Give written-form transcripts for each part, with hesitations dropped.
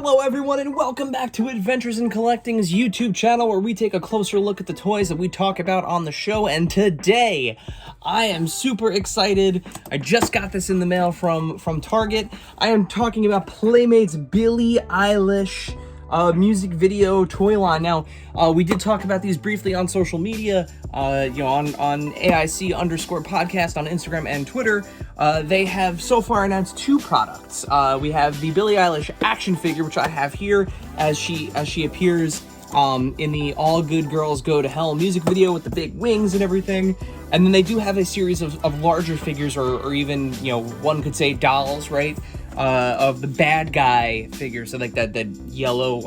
Hello everyone and welcome back to Adventures in Collecting's YouTube channel, where we take a closer look at the toys that we talk about on the show. And today I am super excited. I just got this in the mail from Target. I am talking about Playmates Billie Eilish music video toy line. Now, we did talk about these briefly on social media, on AIC_podcast on Instagram and Twitter. They have so far announced two products. We have the Billie Eilish action figure, which I have here as she appears in the All Good Girls Go to Hell music video with the big wings and everything. And then they do have a series of larger figures, or even, one could say dolls, right? Of the bad guy figure, so like that yellow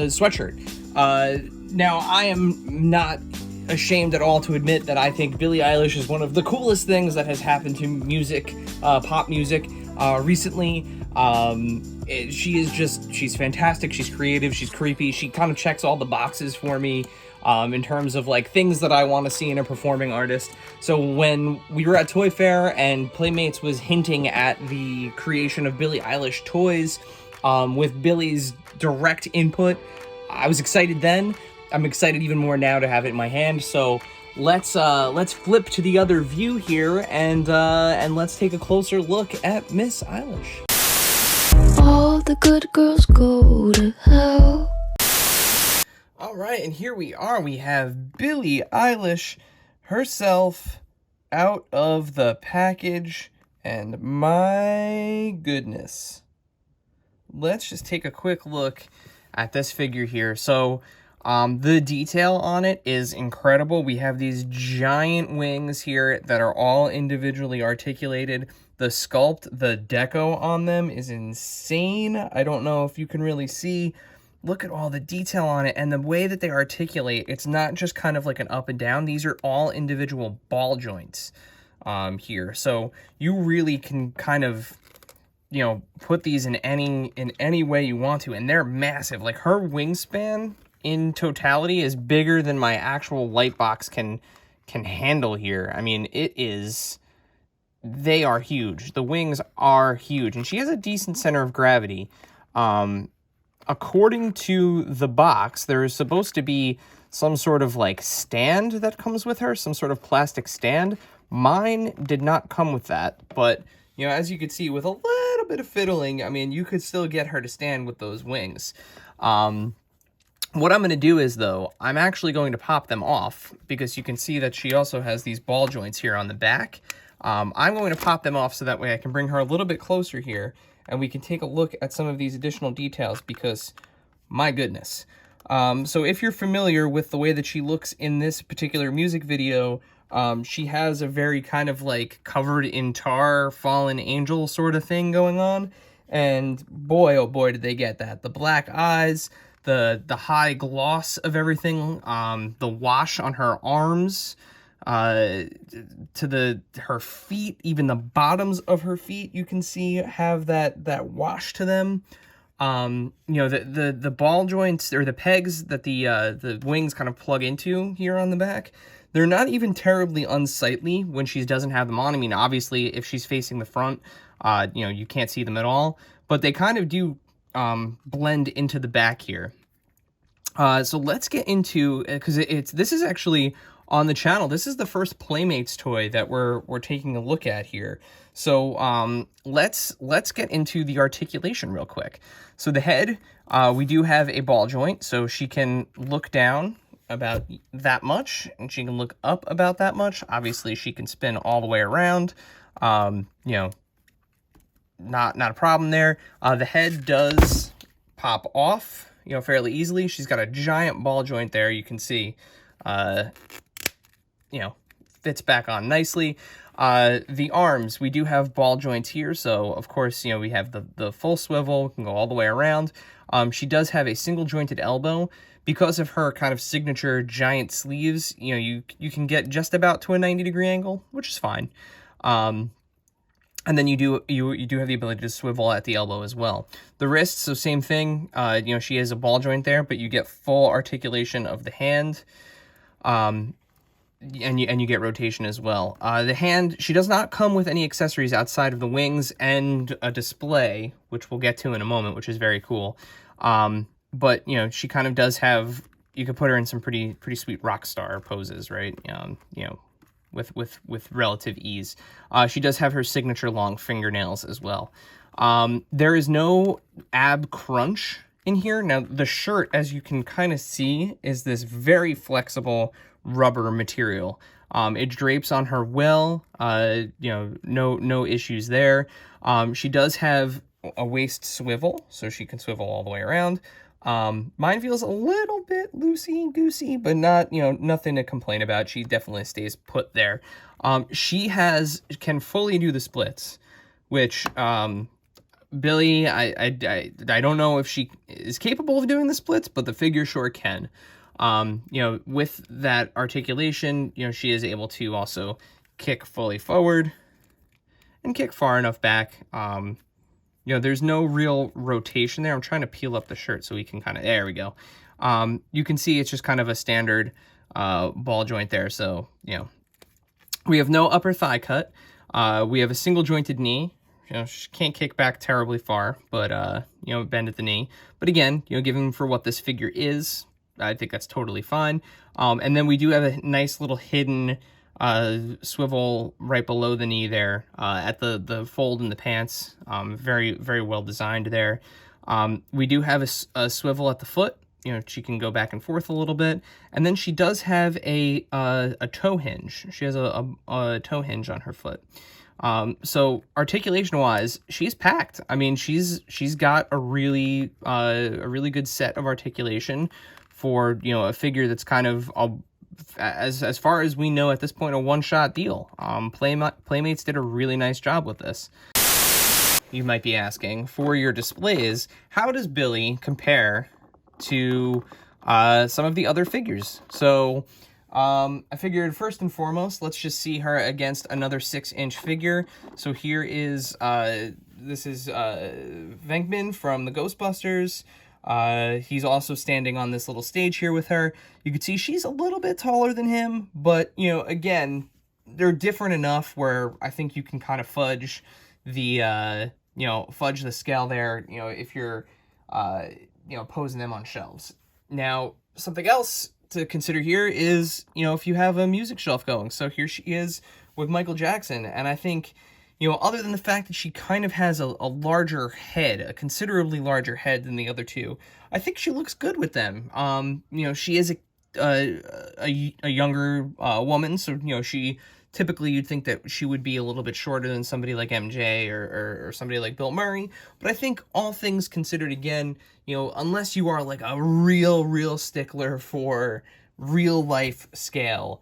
sweatshirt. Now, I am not ashamed at all to admit that I think Billie Eilish is one of the coolest things that has happened to music, pop music, recently. She's fantastic, she's creative, she's creepy, she kind of checks all the boxes for me. In terms of like things that I want to see in a performing artist. So when we were at Toy Fair and Playmates was hinting at the creation of Billie Eilish toys, with Billie's direct input, I was excited then. I'm excited even more now to have it in my hand. So let's flip to the other view here and let's take a closer look at Miss Eilish. All the good girls go to hell. All right, and here we are. We have Billie Eilish herself out of the package, and my goodness. Let's just take a quick look at this figure here. So, the detail on it is incredible. We have these giant wings here that are all individually articulated. The sculpt, the deco on them is insane. I don't know if you can really see. Look at all the detail on it, and the way that they articulate, it's not just kind of like an up and down. These are all individual ball joints here. So you really can kind of, put these in any way you want to, and they're massive. Like, her wingspan in totality is bigger than my actual light box can handle here. I mean, they are huge. The wings are huge, and she has a decent center of gravity. According to the box, there is supposed to be some sort of like stand that comes with her, some sort of plastic stand. Mine did not come with that, but as you can see, with a little bit of fiddling, I mean, you could still get her to stand with those wings. What I'm going to do is, though, I'm actually going to pop them off, because you can see that she also has these ball joints here on the back. I'm going to pop them off so that way I can bring her a little bit closer here, and we can take a look at some of these additional details, because, my goodness. So if you're familiar with the way that she looks in this particular music video, she has a very kind of like covered in tar, fallen angel sort of thing going on. And boy, oh boy, did they get that. The black eyes, the high gloss of everything, the wash on her arms, to her feet, even the bottoms of her feet, you can see have that wash to them. The ball joints, or the pegs that the wings kind of plug into here on the back, they're not even terribly unsightly when she doesn't have them on. I mean, obviously, if she's facing the front, you can't see them at all, but they kind of do blend into the back here. So let's get into, because this is actually on the channel. This is the first Playmates toy that we're taking a look at here. So let's get into the articulation real quick. So the head, we do have a ball joint, so she can look down about that much, and she can look up about that much. Obviously, she can spin all the way around. Not a problem there. The head does pop off, fairly easily. She's got a giant ball joint there, you can see. Fits back on nicely. The arms, we do have ball joints here, so of course, we have the full swivel, can go all the way around. She does have a single jointed elbow. Because of her kind of signature giant sleeves, you can get just about to a 90-degree angle, which is fine. And then you do have the ability to swivel at the elbow as well. The wrist, so same thing. She has a ball joint there, but you get full articulation of the hand. and you get rotation as well. The hand, she does not come with any accessories outside of the wings and a display, which we'll get to in a moment, which is very cool. But you know, she kind of does have, you could put her in some pretty sweet rock star poses, right? You know, with relative ease. She does have her signature long fingernails as well. There is no ab crunch in here. Now, the shirt, as you can kind of see, is this very flexible rubber material. It drapes on her well, you know, no issues there. She does have a waist swivel, so she can swivel all the way around. Mine feels a little bit loosey-goosey, but not, you know, nothing to complain about. She definitely stays put there. She can fully do the splits, which, Billie, I don't know if she is capable of doing the splits, but the figure sure can. You know, with that articulation, you know, she is able to also kick fully forward and kick far enough back. You know, there's no real rotation there. I'm trying to peel up the shirt so we can kind of, there we go. You can see it's just kind of a standard ball joint there. So, you know, we have no upper thigh cut. We have a single jointed knee. You know, she can't kick back terribly far, but, you know, bend at the knee. But again, you know, given for what this figure is, I think that's totally fine. And then we do have a nice little hidden swivel right below the knee there, at the fold in the pants. Very, very well designed there. We do have a swivel at the foot. You know, she can go back and forth a little bit. And then she does have a toe hinge. She has a toe hinge on her foot. So articulation wise, she's packed. I mean, she's got a really good set of articulation for, you know, a figure that's kind of as far as we know at this point, a one-shot deal. Playmates did a really nice job with this. You might be asking, for your displays, how does Billie compare to some of the other figures? So I figured first and foremost, let's just see her against another 6-inch figure. So here is this is Venkman from the Ghostbusters. He's also standing on this little stage here with her. You can see she's a little bit taller than him, but, you know, again, they're different enough where I think you can kind of fudge the, you know, fudge the scale there, you know, if you're, you know, posing them on shelves. Now, something else to consider here is, you know, if you have a music shelf going. So here she is with Michael Jackson, and I think, you know, other than the fact that she kind of has a larger head, a considerably larger head than the other two, I think she looks good with them. You know, she is a younger woman, so, you know, she typically you'd think that she would be a little bit shorter than somebody like MJ or somebody like Bill Murray. But I think all things considered, again, you know, unless you are like a real stickler for real life scale,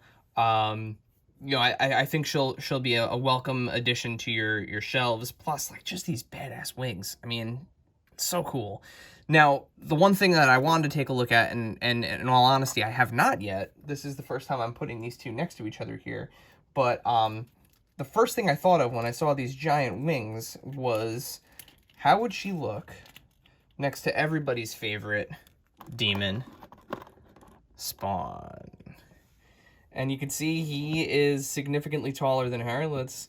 you know, I think she'll be a welcome addition to your shelves. Plus, like, just these badass wings. I mean, it's so cool. Now, the one thing that I wanted to take a look at, and in all honesty, I have not yet. This is the first time I'm putting these two next to each other here. But the first thing I thought of when I saw these giant wings was, how would she look next to everybody's favorite demon, Spawn? And you can see he is significantly taller than her. Let's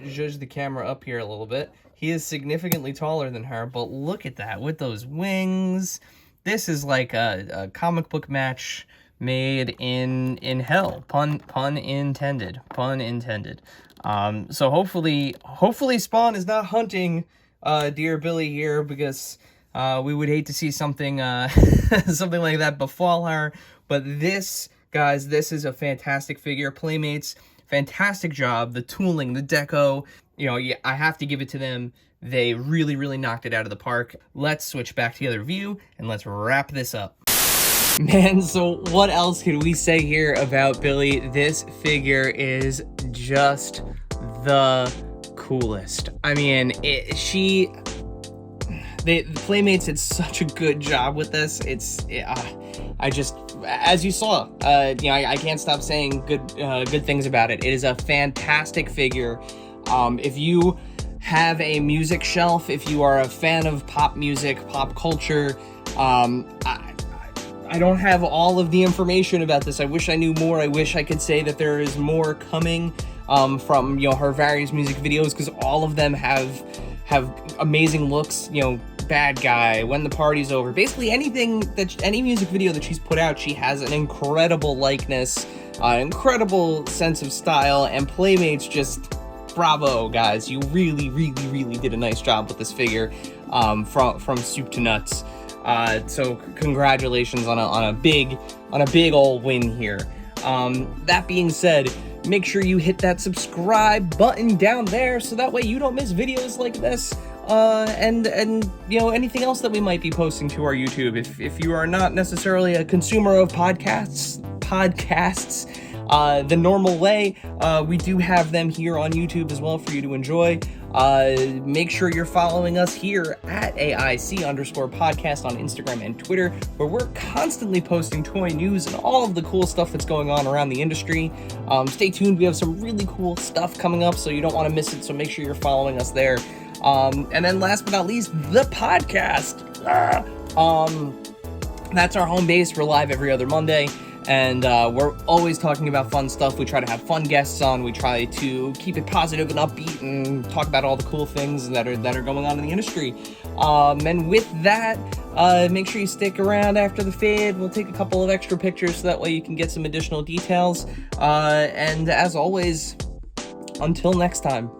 judge the camera up here a little bit. He is significantly taller than her, but look at that with those wings. This is like a comic book match made in hell. Pun intended. Pun intended. So hopefully Spawn is not hunting dear Billie here, because we would hate to see something something like that befall her. But this, guys, this is a fantastic figure. Playmates, fantastic job. The tooling, the deco, you know, yeah, I have to give it to them. They really knocked it out of the park. Let's switch back to the other view and let's wrap this up. Man, so what else can we say here about Billie? This figure is just the coolest. I mean, the Playmates did such a good job with this. I just, as you saw, you know, I can't stop saying good things about it. It is a fantastic figure. If you have a music I don't have all of the information about this. I wish I knew more. I wish I could say that there is more coming from, you know, her various music videos, because all of them have amazing looks. You know, Bad Guy, When the Party's Over, basically anything that, any music video that she's put out, she has an incredible likeness, incredible sense of style, and Playmates just, bravo, guys. You really, really, really did a nice job with this figure, from soup to nuts. So congratulations on a big old win here. That being said, make sure you hit that subscribe button down there so that way you don't miss videos like this. And you know, anything else that we might be posting to our YouTube. If you are not necessarily a consumer of podcasts the normal way, we do have them here on YouTube as well for you to enjoy. Make sure you're following us here at AIC_podcast on Instagram and Twitter, where we're constantly posting toy news and all of the cool stuff that's going on around the industry. Stay tuned, we have some really cool stuff coming up, so you don't want to miss it, so make sure you're following us there. And then last but not least, the podcast. That's our home base. We're live every other Monday, and we're always talking about fun stuff. We try to have fun guests on. We try to keep it positive and upbeat and talk about all the cool things that are going on in the industry. And with that, make sure you stick around after the fade. We'll take a couple of extra pictures so that way you can get some additional details. And as always, until next time.